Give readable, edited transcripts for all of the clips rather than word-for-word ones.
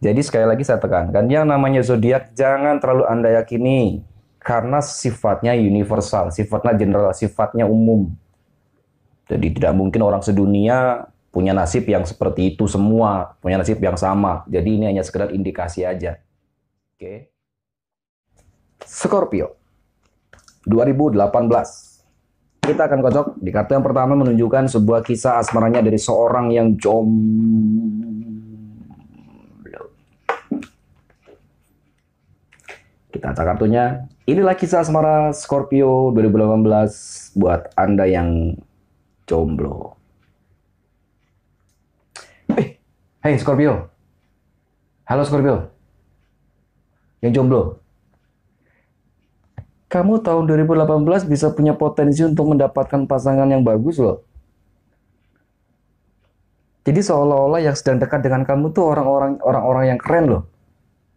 Jadi sekali lagi saya tekankan, yang namanya zodiak jangan terlalu Anda yakini karena sifatnya universal, sifatnya general, sifatnya umum. Jadi tidak mungkin orang sedunia punya nasib yang seperti itu semua, punya nasib yang sama. Jadi ini hanya sekedar indikasi aja. Oke. Scorpio 2018. Kita akan kocok di kartu yang pertama menunjukkan sebuah kisah asmaranya dari seorang yang jomblo. Kita acak kartunya. Inilah kisah asmara Scorpio 2018 buat Anda yang jomblo. Hey Scorpio. Halo Scorpio. Yang jomblo. Kamu tahun 2018 bisa punya potensi untuk mendapatkan pasangan yang bagus loh. Jadi seolah-olah yang sedang dekat dengan kamu tuh orang-orang yang keren loh.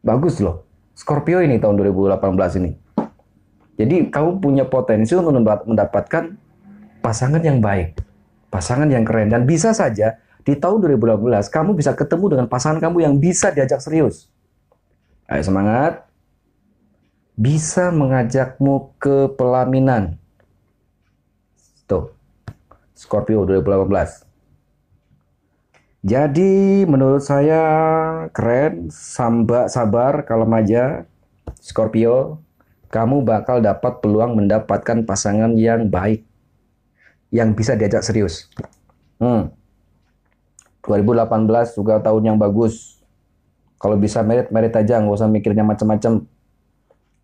Bagus loh. Scorpio ini tahun 2018 ini. Jadi kamu punya potensi untuk mendapatkan pasangan yang baik, pasangan yang keren, dan bisa saja di tahun 2018 kamu bisa ketemu dengan pasangan kamu yang bisa diajak serius. Ayo semangat. Bisa mengajakmu ke pelaminan. Tuh. Scorpio 2018. Jadi menurut saya keren, sabar, kalem aja. Scorpio, kamu bakal dapat peluang mendapatkan pasangan yang baik, yang bisa diajak serius. 2018 juga tahun yang bagus. Kalau bisa merit aja, nggak usah mikirnya macam-macam.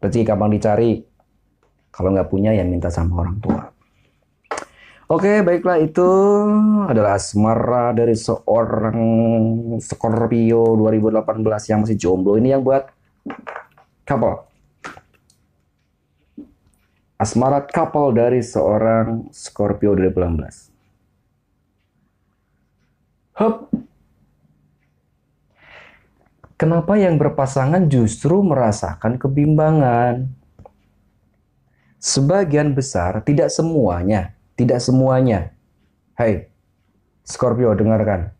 Rezeki gampang dicari. Kalau nggak punya ya minta sama orang tua. Oke, baiklah, itu adalah asmara dari seorang Scorpio 2018 yang masih jomblo. Ini yang buat couple. Asmara couple dari seorang Scorpio 2018. Hup. Kenapa yang berpasangan justru merasakan kebimbangan? Sebagian besar, tidak semuanya. Hai, Scorpio, dengarkan.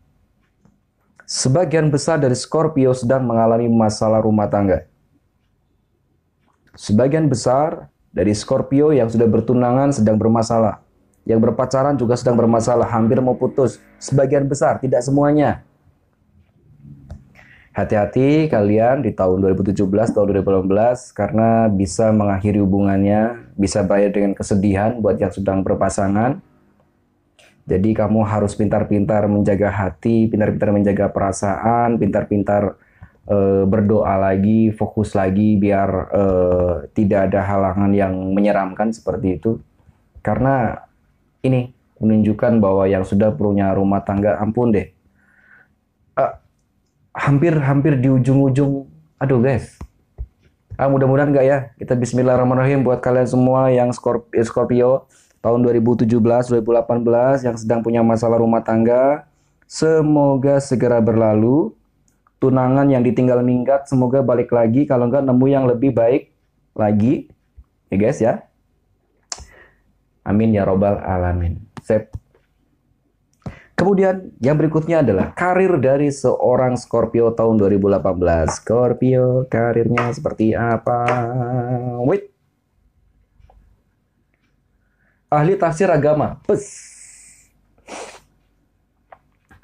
Sebagian besar dari Scorpio sedang mengalami masalah rumah tangga. Sebagian besar dari Scorpio yang sudah bertunangan sedang bermasalah. Yang berpacaran juga sedang bermasalah, hampir mau putus. Sebagian besar, tidak semuanya. Hati-hati kalian di tahun 2017, tahun 2018, karena bisa mengakhiri hubungannya, bisa berakhir dengan kesedihan buat yang sedang berpasangan. Jadi kamu harus pintar-pintar menjaga hati, pintar-pintar menjaga perasaan, pintar-pintar berdoa lagi, fokus lagi, biar tidak ada halangan yang menyeramkan seperti itu. Karena ini menunjukkan bahwa yang sudah punya rumah tangga, ampun deh, hampir di ujung-ujung. Aduh guys, mudah-mudahan enggak ya. Kita bismillahirrahmanirrahim buat kalian semua yang Scorpio tahun 2017, 2018 yang sedang punya masalah rumah tangga. Semoga segera berlalu. Tunangan yang ditinggal minggat semoga balik lagi, kalau enggak nemu yang lebih baik lagi. Ya guys ya. Amin ya robbal alamin. Sip. Kemudian yang berikutnya adalah karir dari seorang Scorpio tahun 2018. Scorpio karirnya seperti apa? Wait. Ahli tafsir agama. Pes.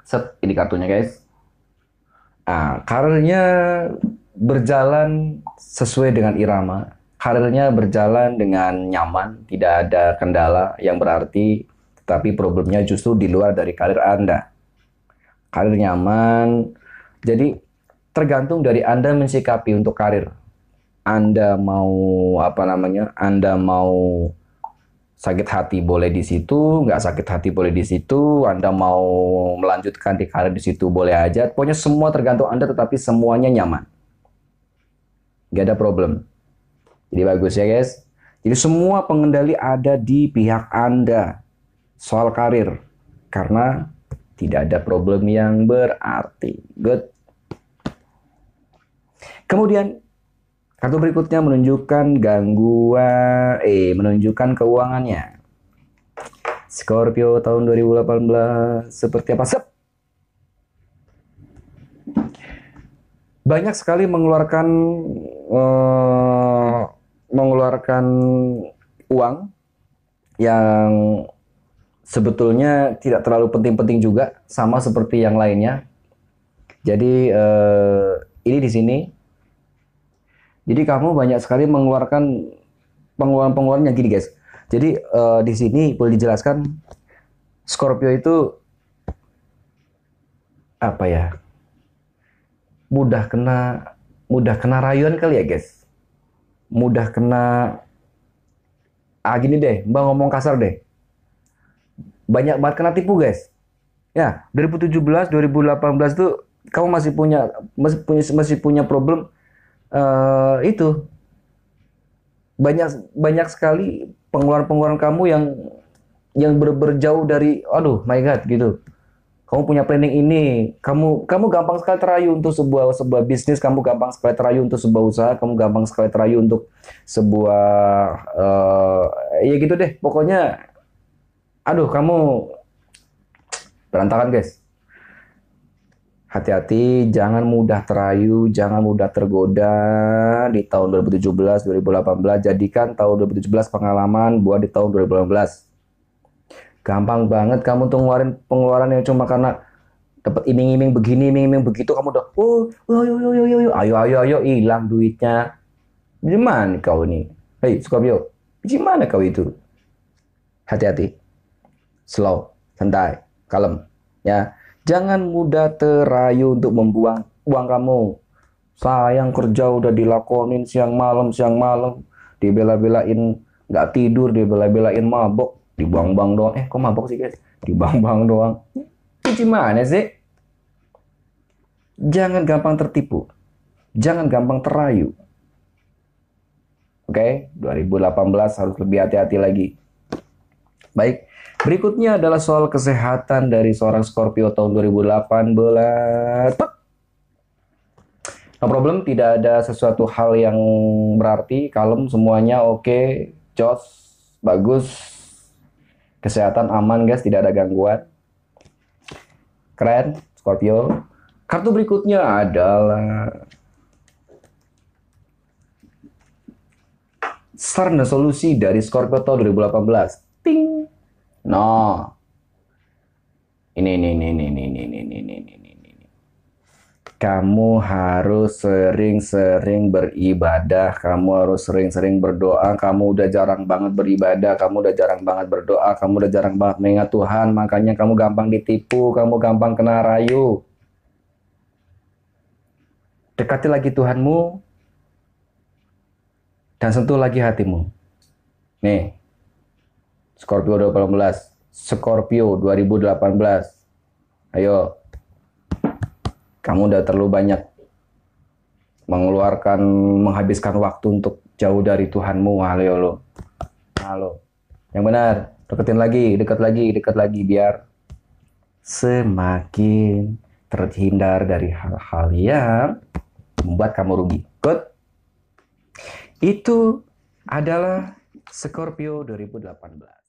Set, ini kartunya guys. Karirnya berjalan sesuai dengan irama. Karirnya berjalan dengan nyaman, tidak ada kendala yang berarti. Tapi problemnya justru di luar dari karir Anda. Karir nyaman, jadi tergantung dari Anda mensikapi untuk karir. Anda mau Anda mau sakit hati boleh di situ, nggak sakit hati boleh di situ. Anda mau melanjutkan di karir di situ boleh aja. Pokoknya semua tergantung Anda, tetapi semuanya nyaman. Nggak ada problem. Jadi bagus ya guys. Jadi semua pengendali ada di pihak Anda soal karir, karena tidak ada problem yang berarti. Good. Kemudian kartu berikutnya menunjukkan menunjukkan keuangannya. Scorpio tahun 2018 seperti apa? banyak sekali eh, mengeluarkan uang yang sebetulnya tidak terlalu penting-penting juga, sama seperti yang lainnya. Jadi ini di sini, jadi kamu banyak sekali mengeluarkan pengeluaran-pengeluaran yang gini guys. Jadi di sini boleh dijelaskan, Scorpio itu apa ya? Mudah kena mudah kena rayuan kali ya guys. Mudah kena gini deh, Mbak ngomong kasar deh. Banyak banget kena tipu guys. Ya, 2017, 2018 tuh kamu masih punya problem itu banyak banyak sekali pengeluaran-pengeluaran kamu yang berjauh dari aduh my god gitu. Kamu punya planning ini, kamu kamu gampang sekali terayu untuk sebuah sebuah bisnis, kamu gampang sekali terayu untuk sebuah usaha, kamu gampang sekali terayu untuk sebuah ya gitu deh. Pokoknya aduh kamu berantakan guys. Hati-hati, jangan mudah terayu, jangan mudah tergoda di tahun 2017, 2018. Jadikan tahun 2017 pengalaman buat di tahun 2018. Gampang banget kamu tuh ngeluarin pengeluaran yang cuma karena dapat iming-iming begini, iming-iming begitu, kamu udah, ayo, ayo, ayo, hilang duitnya. Gimana kau ini? Hei, Scorpio, gimana kau itu? Hati-hati, slow, santai, kalem, ya. Jangan mudah terayu untuk membuang uang kamu. Sayang kerja udah dilakonin siang malam, dibela-belain nggak tidur, dibela-belain mabok, dibuang-buang doang. Kok mabok sih guys? Dibuang-buang doang. Itu gimana sih? Jangan gampang tertipu, jangan gampang terayu. Oke, 2018 harus lebih hati-hati lagi. Baik, berikutnya adalah soal kesehatan dari seorang Scorpio tahun 2018. No problem, tidak ada sesuatu hal yang berarti, kalem semuanya oke, jos, bagus. Kesehatan aman guys, tidak ada gangguan. Keren, Scorpio. Kartu berikutnya adalah saran dan solusi dari Scorpio tahun 2018. Ting. No. Ini. Kamu harus sering-sering beribadah, kamu harus sering-sering berdoa. Kamu udah jarang banget beribadah, kamu udah jarang banget berdoa, kamu udah jarang banget mengingat Tuhan, makanya kamu gampang ditipu, kamu gampang kena rayu. Dekati lagi Tuhanmu dan sentuh lagi hatimu. Nih, Scorpio 2018, Scorpio 2018. Ayo, kamu udah terlalu banyak menghabiskan waktu untuk jauh dari Tuhanmu. Halo lo. Halo. Yang benar, dekat lagi biar semakin terhindar dari hal-hal yang membuat kamu rugi. Good. Itu adalah Scorpio 2018.